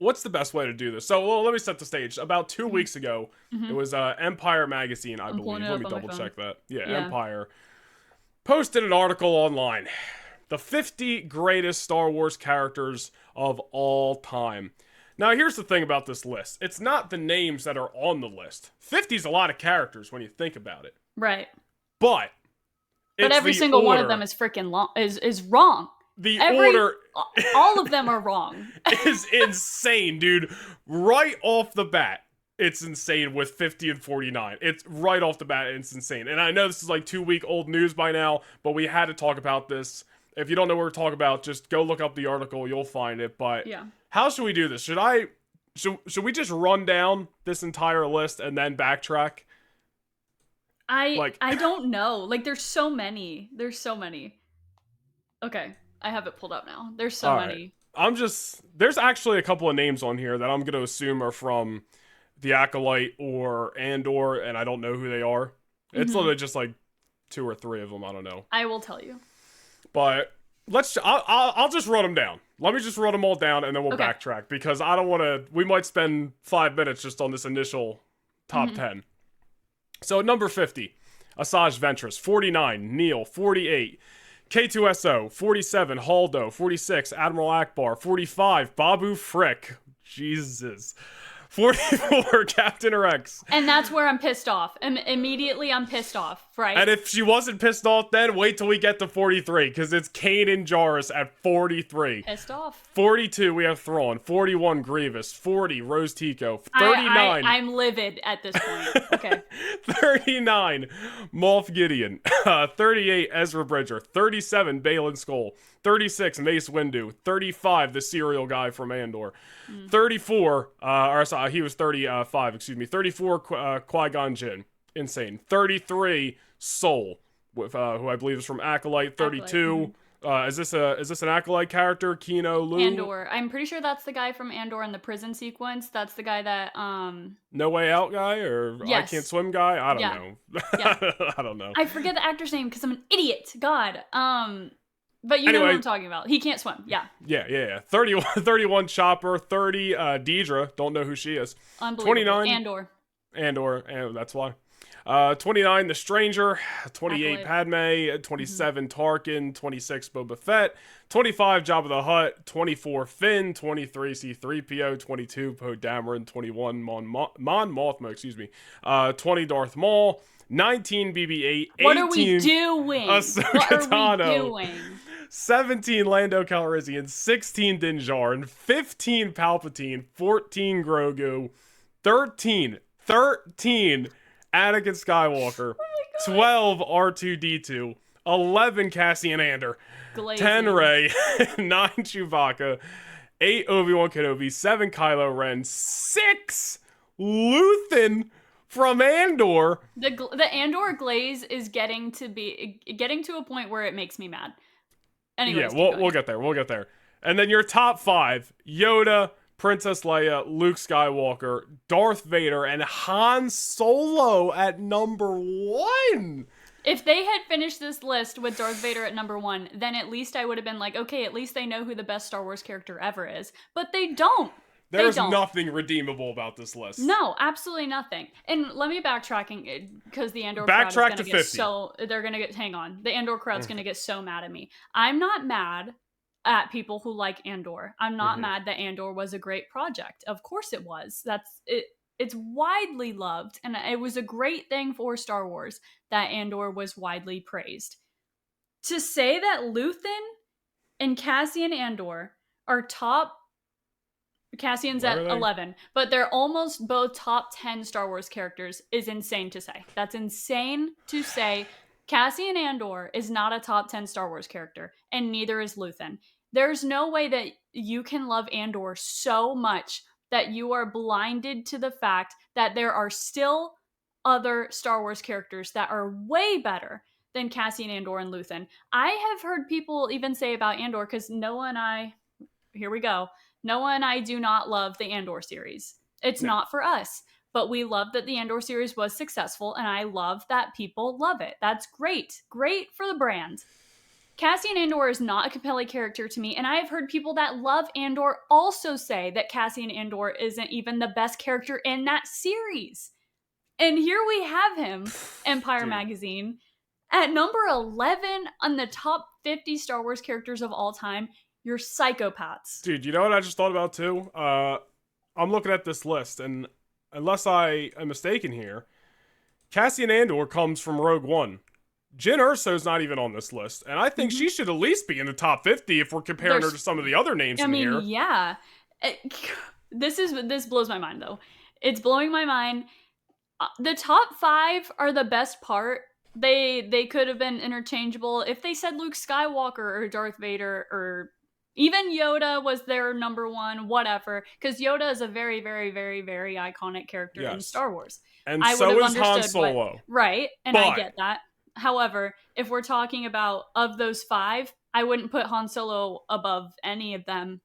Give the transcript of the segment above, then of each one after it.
what's the best way to do this? So let me set the stage. About 2 weeks ago, it was Empire Magazine, I believe. Let me double check that. Yeah, Empire posted an article online. The 50 greatest Star Wars characters of all time. Now, here's the thing about this list. It's not the names that are on the list. 50 is a lot of characters when you think about it. Right. But every single one of them is freaking is wrong. Order... all of them are wrong. Is insane, dude. Right off the bat, it's insane with 50 and 49. It's right off the bat, it's insane. And I know this is like 2-week-old news by now, but we had to talk about this. If you don't know what we're talking about, just go look up the article. You'll find it. But how should we do this? Should we just run down this entire list and then backtrack? I don't know. Like, there's so many. Okay, I have it pulled up now. There's so many. There's actually a couple of names on here that I'm going to assume are from the Acolyte or Andor, and I don't know who they are. It's literally just like 2 or 3 of them. I don't know. I will tell you. But I'll just run them down. Let me just run them all down, and then we'll backtrack, because I don't want to. We might spend 5 minutes just on this initial top 10. So number 50, Asajj Ventress. 49, Neil. 48, K2SO. 47, Haldo. 46, Admiral Akbar. 45, Babu Frick. Jesus. 44, Captain Rex. And that's where I'm pissed off. Immediately I'm pissed off, right? And if she wasn't pissed off then, wait till we get to 43, because it's Kanan Jarrus at 43. Pissed off. 42, we have Thrawn. 41, Grievous. 40, Rose Tico. 39. I'm livid at this point. Okay. 39, Moff Gideon. 38, Ezra Bridger. 37, Baylan Skoll. 36, Mace Windu. 35, the cereal guy from Andor. 34, he was 35, excuse me. 34, Qui-Gon Jinn. Insane. 33, Soul, with who I believe is from Acolyte. 32, is this an Acolyte character? Kino Lu? Andor. I'm pretty sure that's the guy from Andor in the prison sequence. That's the guy that No Way Out guy, or yes. I Can't Swim guy? I don't know. Yeah. I don't know. I forget the actor's name because I'm an idiot. God. But you know what I'm talking about. He can't swim. Yeah. Yeah. 31 Chopper. 30 Deidre. Don't know who she is. Unbelievable. 29 Andor, and that's why. 29 The Stranger. 28 Padme. 27 Tarkin. 26 Boba Fett. 25 Jabba the Hutt. 24 Finn. 23 C-3PO. 22 Poe Dameron. 21 Mon Mothma. Excuse me. 20 Darth Maul. 19 BB-8. What are we doing? Ahsoka What are we doing? 17 Lando Calrissian, 16 Din Djarin, 15 Palpatine, 14 Grogu, 13 Anakin Skywalker, 12 R2-D2, 11 Cassian Andor, 10 Rey, 9 Chewbacca, 8 Obi-Wan Kenobi, 7 Kylo Ren, 6 Luthen from Andor. The Andor glaze is getting to a point where it makes me mad. Anyways, yeah, we'll get there. We'll get there. And then your top 5: Yoda, Princess Leia, Luke Skywalker, Darth Vader, and Han Solo at number 1. If they had finished this list with Darth Vader at number 1, then at least I would have been like, okay, at least they know who the best Star Wars character ever is. But they don't. There's nothing redeemable about this list. No, absolutely nothing. And let me backtracking, because the Andor crowd is going to get so... They're going to get... Hang on. The Andor crowd's going to get so mad at me. I'm not mad at people who like Andor. I'm not mad that Andor was a great project. Of course it was. It's widely loved, and it was a great thing for Star Wars that Andor was widely praised. To say that Luthen and Cassian Andor are top... Cassian's at 11, but they're almost both top 10 Star Wars characters is insane to say. That's insane to say. Cassian Andor is not a top 10 Star Wars character, and neither is Luthen. There's no way that you can love Andor so much that you are blinded to the fact that there are still other Star Wars characters that are way better than Cassian Andor and Luthen. I have heard people even say about Andor, because Noah and I do not love the Andor series. It's not for us, but we love that the Andor series was successful, and I love that people love it. That's great. Great for the brand. Cassian Andor is not a compelling character to me, and I have heard people that love Andor also say that Cassian Andor isn't even the best character in that series. And here we have him, Empire Magazine, at number 11 on the top 50 Star Wars characters of all time. You're psychopaths. Dude, you know what I just thought about too? I'm looking at this list, and unless I am mistaken here, Cassian Andor comes from Rogue One. Jyn Erso's not even on this list, and I think she should at least be in the top 50 if we're comparing her to some of the other names in here. Yeah. This blows my mind, though. It's blowing my mind. The top 5 are the best part. They could have been interchangeable if they said Luke Skywalker or Darth Vader or even Yoda was their number 1, whatever. Because Yoda is a very, very, very, very iconic character in Star Wars. And so is Han Solo. Right, and I get that. However, if we're talking about of those 5, I wouldn't put Han Solo above any of them.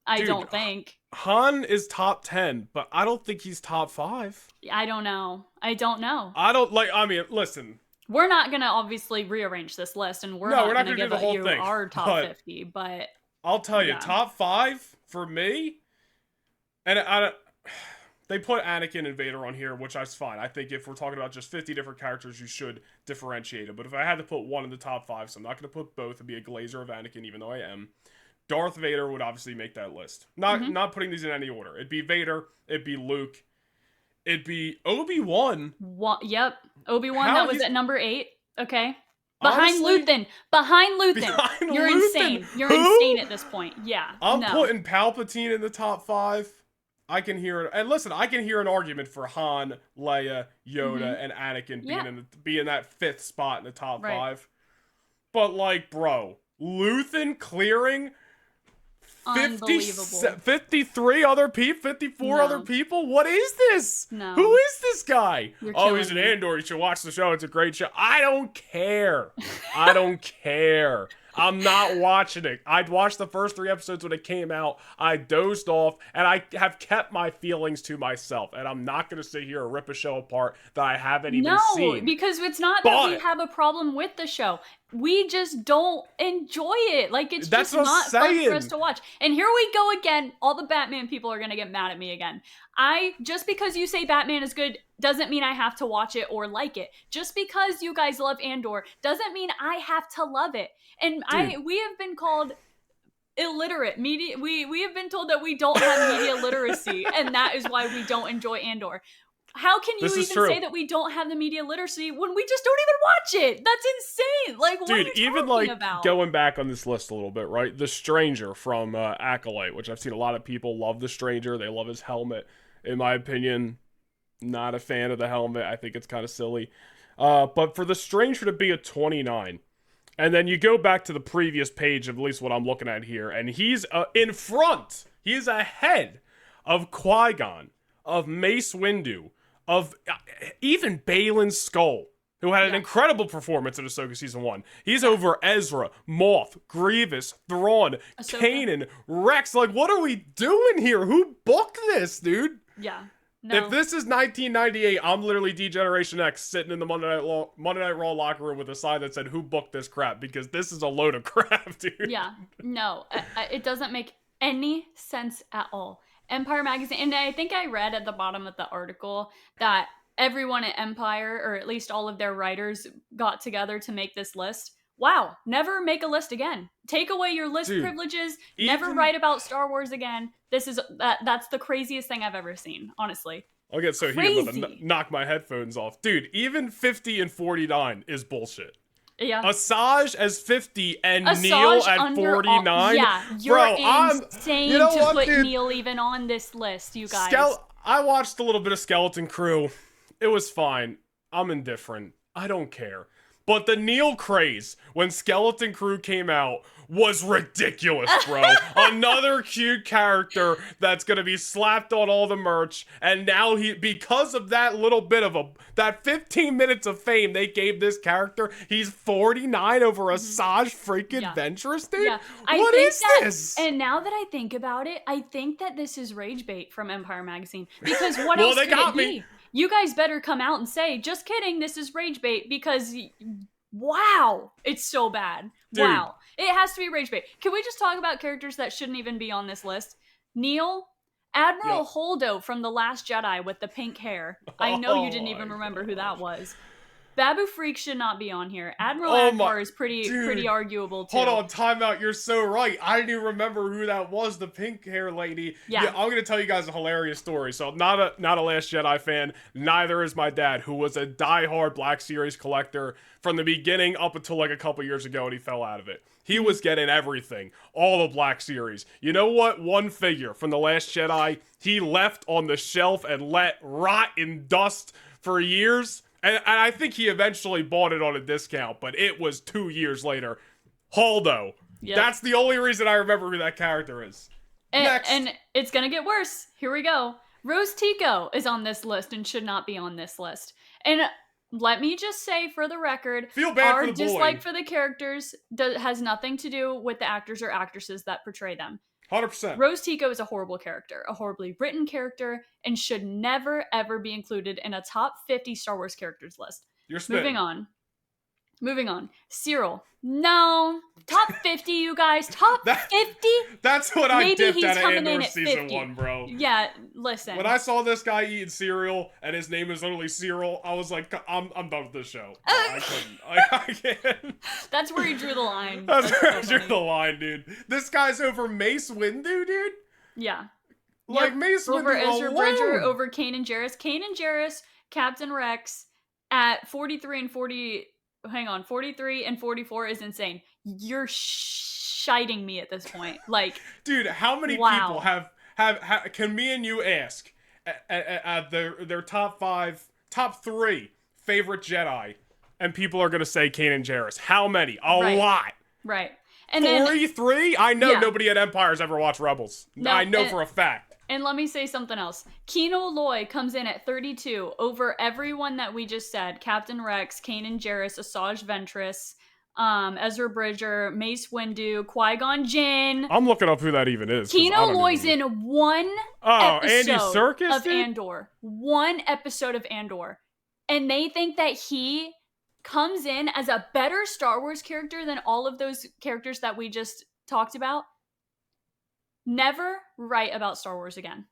I don't think. Han is top 10, but I don't think he's top 5. I don't know. Listen. We're not going to obviously rearrange this list, and we're not going to give you our top 50, but... I'll tell you, top 5 for me, and they put Anakin and Vader on here, which is fine. I think if we're talking about just 50 different characters, you should differentiate them. But if I had to put one in the top 5, so I'm not going to put both and be a glazer of Anakin, even though I am, Darth Vader would obviously make that list. Not putting these in any order. It'd be Vader, it'd be Luke, it'd be Obi-Wan. Yep, Obi-Wan, that was at number 8. Okay. Behind Luthen. You're insane. You're insane at this point. Yeah. I'm putting Palpatine in the top 5. I can hear it. And listen, I can hear an argument for Han, Leia, Yoda, and Anakin being that 5th spot in the top 5. But bro, Luthen clearing 53 other people, 54 other people? What is this? No. Who is this guy? He's an Andor. You should watch the show. It's a great show. I don't care. I'm not watching it. I'd watched the first 3 episodes when it came out. I dozed off, and I have kept my feelings to myself. And I'm not going to sit here and rip a show apart that I haven't even seen. No, because it's not that we have a problem with the show. We just don't enjoy it. It's just not fun for us to watch. And here we go again. All the Batman people are going to get mad at me again. Just because you say Batman is good doesn't mean I have to watch it or like it. Just because you guys love Andor doesn't mean I have to love it. And we have been called illiterate. We have been told that we don't have media literacy, and that is why we don't enjoy Andor. How can you even say that we don't have the media literacy when we just don't even watch it? That's insane. What are you talking about? Going back on this list a little bit, right? The Stranger from Acolyte, which I've seen a lot of people love the Stranger. They love his helmet. In my opinion, not a fan of the helmet. I think it's kind of silly. But for the Stranger to be a 29, and then you go back to the previous page of at least what I'm looking at here, and he's in front. He is ahead of Qui-Gon, of Mace Windu, of even Baylan Skoll, who had an incredible performance in Ahsoka Season 1. He's over Ezra, Moff, Grievous, Thrawn, Kanan, Rex. What are we doing here? Who booked this, dude? Yeah. No. If this is 1998, I'm literally D-Generation X sitting in the Monday Night Raw locker room with a sign that said, "Who booked this crap?" Because this is a load of crap, dude. Yeah. No, it doesn't make any sense at all. Empire Magazine, and I think I read at the bottom of the article that everyone at Empire, or at least all of their writers, got together to make this list. Wow, never make a list again. Take away your list privileges, never write about Star Wars again. That's the craziest thing I've ever seen, honestly. I'll get so heated I'm gonna knock my headphones off. Dude, even 50 and 49 is bullshit. Yeah. Asajj as 50 and Neil at 49. You're insane to put Neil even on this list, you guys. I watched a little bit of Skeleton Crew. It was fine. I'm indifferent. I don't care. But the Neil craze when Skeleton Crew came out was ridiculous, bro. Another cute character that's gonna be slapped on all the merch, and now because of that little bit of that 15 minutes of fame they gave this character, he's 49 over Asajj freaking Ventress, dude. Yeah. What is this? And now that I think about it, I think that this is rage bait from Empire Magazine, because what else could it be? You guys better come out and say, "Just kidding, this is rage bait," because Wow. It's so bad. Dude. Wow. It has to be rage bait. Can we just talk about characters that shouldn't even be on this list? Neil, Admiral Holdo from The Last Jedi with the pink hair. I know you didn't even remember who that was. Babu Freak should not be on here. Admiral Ackbar is pretty arguable too. Hold on, time out. You're so right. I didn't even remember who that was, the pink hair lady. Yeah, I'm gonna tell you guys a hilarious story. So not a Last Jedi fan. Neither is my dad, who was a diehard Black Series collector from the beginning up until like a couple years ago, and he fell out of it. He was getting everything, all the Black Series. You know what? One figure from The Last Jedi, he left on the shelf and let rot in dust for years. And I think he eventually bought it on a discount, but it was 2 years later. Holdo. Yep. That's the only reason I remember who that character is. And it's gonna get worse. Here we go. Rose Tico is on this list and should not be on this list. And let me just say, for the record, feel bad our for the dislike for the characters has nothing to do with the actors or actresses that portray them. 100%. Rose Tico is a horrible character, a horribly written character, and should never, ever be included in a top 50 Star Wars characters list. You're spitting. Moving on. Cyril. No. Top 50, you guys. Top 50? That's what I dipped out of Andor Season 1, bro. Yeah, listen. When I saw this guy eating cereal, and his name is literally Cyril, I was like, I'm done with this show. No, I couldn't. I can't. That's where he drew the line. That's where he drew the line, dude. This guy's over Mace Windu, dude? Yeah. Like, Mace Windu over Ezra alone. Bridger, over Kanan Jarrus. Kanan Jarrus, Captain Rex, at 43 and 40... Hang on, 43 and 44 is insane. You're shiting me at this point. Like, dude, how many people have can me and you ask their top 3 favorite Jedi, and people are gonna say Kanan Jarrus? How many? A lot. Right. And 43? I know nobody at Empire's ever watched Rebels. No, I know for a fact. And let me say something else. Kino Loy comes in at 32 over everyone that we just said. Captain Rex, Kanan Jarrus, Asajj Ventress, Ezra Bridger, Mace Windu, Qui-Gon Jinn. I'm looking up who that even is. Kino Loy's in one episode Andy Serkis, of Andor. One episode of Andor. And they think that he comes in as a better Star Wars character than all of those characters that we just talked about. Never write about Star Wars again.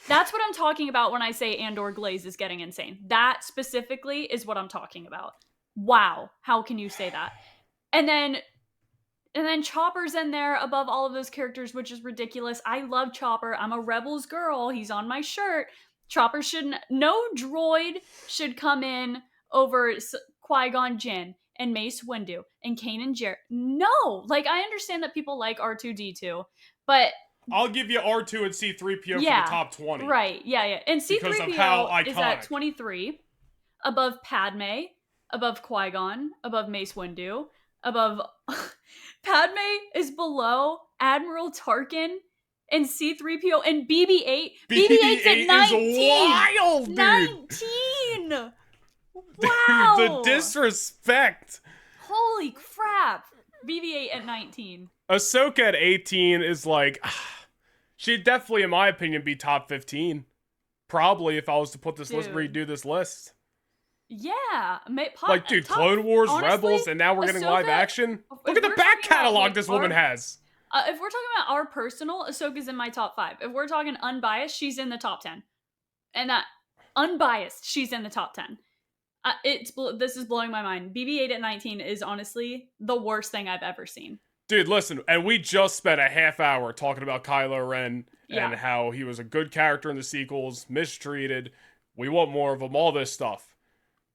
That's what I'm talking about when I say Andor Glaze is getting insane. That specifically is what I'm talking about. Wow, how can you say that? And then Chopper's in there above all of those characters, which is ridiculous. I love Chopper. I'm a Rebels girl. He's on my shirt. Chopper no droid should come in over Qui-Gon Jinn and Mace Windu and Kanan Jarrus. No, like, I understand that people like R2-D2, but I'll give you R2 and C-3PO for the top 20. Right, yeah. And C-3PO is at 23, above Padme, above Qui-Gon, above Mace Windu, above... Padme is below Admiral Tarkin and C-3PO and BB-8. BB-8's at 19! Is wild, dude! 19! Wow! Dude, the disrespect! Holy crap! BB-8 at 19. Ahsoka at 18 is like... she'd definitely, in my opinion, be top 15. Probably, if I was to put this redo this list. Yeah. Like, dude, Clone Wars, honestly, Rebels, and now we're getting live action. Look at the back catalog this woman has. If we're talking about our personal, Ahsoka's in my top 5. If we're talking unbiased, she's in the top 10. And that unbiased, she's in the top 10. This is blowing my mind. BB-8 at 19 is honestly the worst thing I've ever seen. Dude, listen, and we just spent a half hour talking about Kylo Ren and how he was a good character in the sequels, mistreated. We want more of him, all this stuff.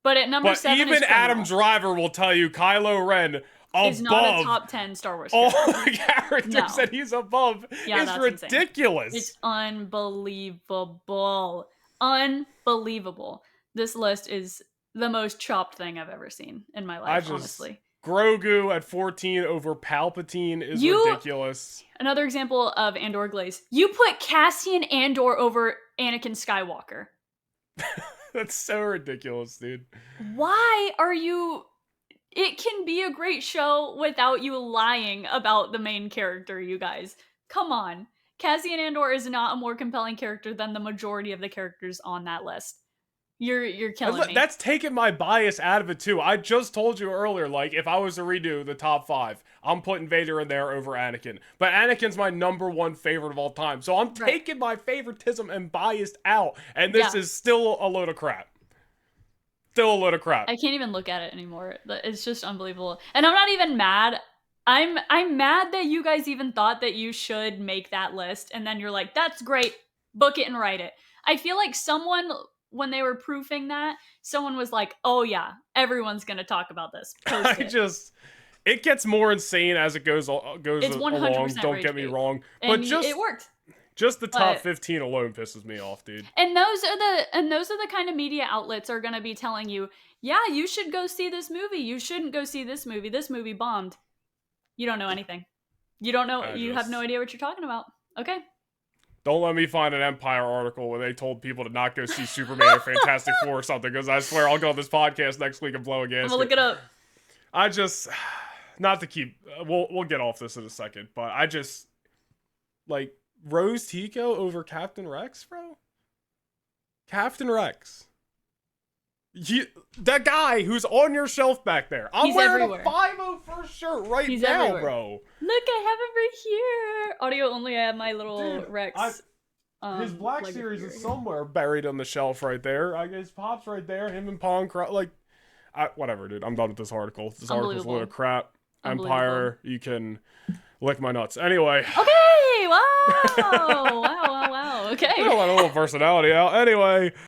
But at number 7 even Adam Driver will tell you Kylo Ren is not a top 10 Star Wars character. All the characters that he's above is ridiculous. Insane. It's unbelievable. Unbelievable. This list is the most chopped thing I've ever seen in my life, honestly. Grogu at 14 over Palpatine is ridiculous. Another example of Andor Glaze. You put Cassian Andor over Anakin Skywalker. That's so ridiculous, dude. Why are you... It can be a great show without you lying about the main character, you guys. Come on. Cassian Andor is not a more compelling character than the majority of the characters on that list. You're killing me. That's taking my bias out of it too. I just told you earlier, like, if I was to redo the top 5, I'm putting Vader in there over Anakin. But Anakin's my number 1 favorite of all time. So I'm taking my favoritism and bias out. And this is still a load of crap. Still a load of crap. I can't even look at it anymore. It's just unbelievable. And I'm not even mad. I'm mad that you guys even thought that you should make that list. And then you're like, that's great. Book it and write it. I feel like someone, when they were proofing that, someone was like, oh yeah, everyone's going to talk about this. It gets more insane as it goes along. Don't get me wrong. But it worked. Just the top 15 alone pisses me off, dude. And those are the kind of media outlets are going to be telling you, yeah, you should go see this movie. You shouldn't go see this movie. This movie bombed. You don't know anything. You don't know. You have no idea what you're talking about. Okay. Don't let me find an Empire article where they told people to not go see Superman or Fantastic Four or something, because I swear I'll go on this podcast next week and blow a gasket. I'm gonna look it up. I just, not to keep, we'll get off this in a second, but I just, like, Rose Tico over Captain Rex, bro? Captain Rex. That guy who's on your shelf back there. I'm wearing everywhere. A 501st shirt right now, everywhere. Bro. Look, I have him right here. Audio only, I have my little Rex. His Black Series is somewhere buried on the shelf right there. I guess Pop's right there. Him and Pong, whatever, dude. I'm done with this article. This article's a load of crap. Empire, you can lick my nuts. Anyway. Okay, wow. Wow. Okay. Well, a little personality out. Anyway.